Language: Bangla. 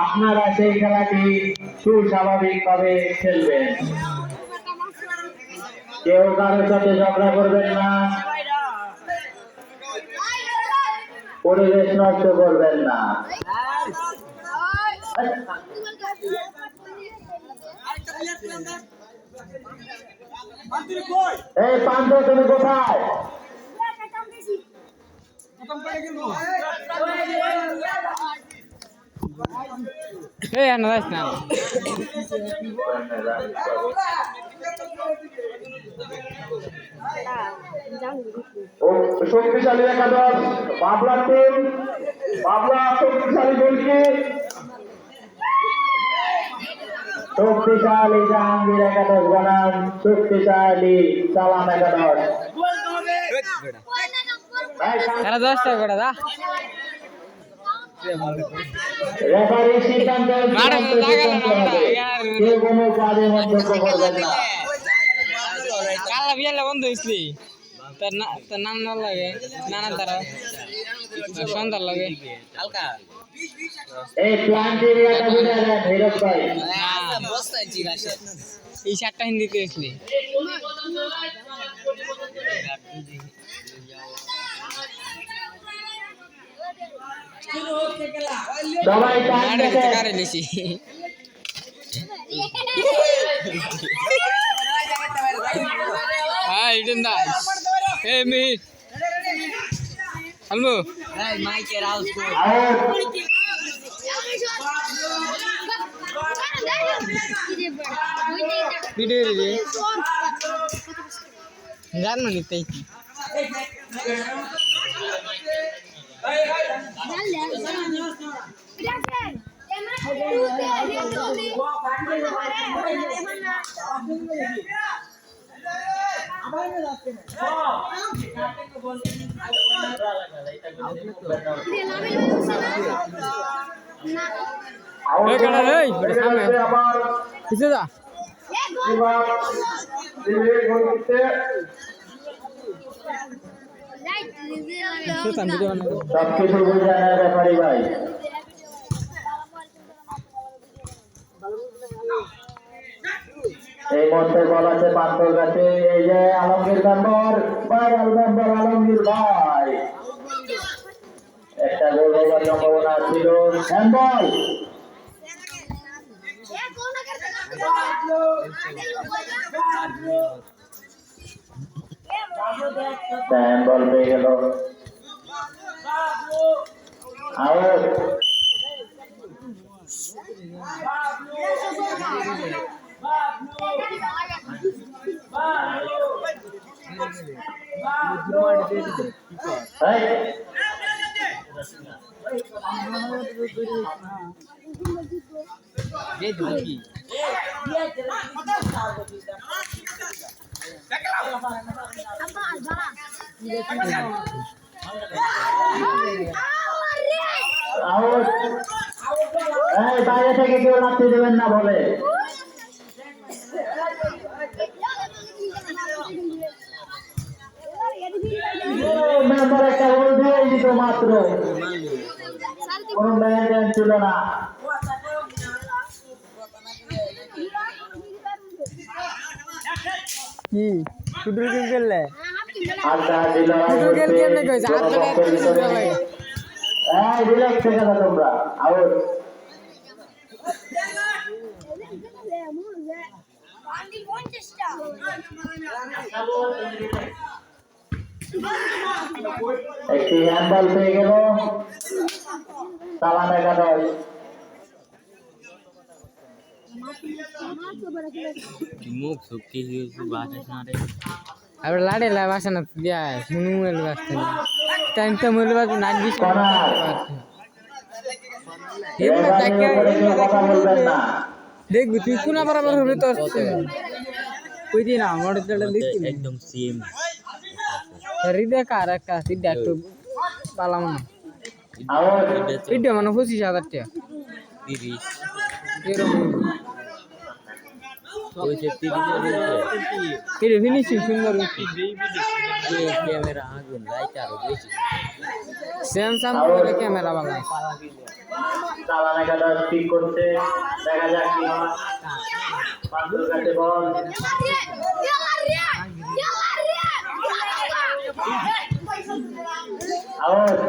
আপনারা সেই খেলাটি সুস্বাভাবিকভাবে খেলবেন। কেউ কারোর সাথে ঝগড়া করবেন না, পরিবেশ নষ্ট করবেন না। এই পান্ড, তুমি কোথায়? শক্তিশালী একাদশ বাবলা টিম, বাবলা শক্তিশালী গোলকি, শক্তিশালী জাহাঙ্গীর একাদশ বনাম শক্তিশালী সালাম একাদশ। রেফারির সিদ্ধান্ত কেউ কোনো কাজে মন্তব্য করবেন না। বন্ধু ইসলি তার নাম না লাগে নানা তারা সন্ধ্যার লাগে এই প্লান্ট এরিয়াটা বুঝে নেন হিরক ভাই। এই শার্টটা হিন্দিতে ইসলি সবাই টাইম দেখে কারে লিছি হাই ডিন্দাস হে মি হ্যালো এই মাইকের আওয়াজ কো ভিডিও রে জান মানিতে সবকিছু বুঝে নেয় রেফারি ভাই। এই মুহূর্তে বল আছে পান্তর কাছে। এই যে Alamgir member, viral member Alamgir ভাই, একটা গোল হওয়ার সম্ভাবনা ছিল। হ্যান্ডবল, হ্যান্ডবল পেয়ে গেল, আউট। বাইরে থেকে কেউ লাগতে দেবেন না বলে। মেম্বার একটা গোল দিয়ে দিত মাত্র, কোন ম্যান ছিল না। কি ফুটবল গেম খেললে আচ্ছা দিল ফুটবল গেম কেমনে কইছ হাত ধরে ফুটবল লাগে এই রিল্যাক্স থেকে না তোমরা আউট। একটি হ্যান্ডবল পেয়ে গেল সালাম একাদশ। মুখ সুক্তি বাসা সারে আর লাড়ে লা বাসা না দিয়া মুনুল বাসতে টাইম তো মুল বাস না দিছ দেখবি তুই কোন বরাবর হবে তো কই দিন আমার তেলে দেখি একদম সেম হৃদয় কার একটা সিদ্ধা একটু পালাম না আউট। সিদ্ধা মানে 25,000 টাকা 30 এরকম ওইছে 30 এর ফিনিশিং সুন্দর হচ্ছে ক্যামেরা আগুন লাইট আরো বেশি স্যামসাং মোবাইলে ক্যামেরা ভালো চালানা কাটা ঠিক করছে দেখা যাক কি হয় পাঁচুর কাছে বল আউট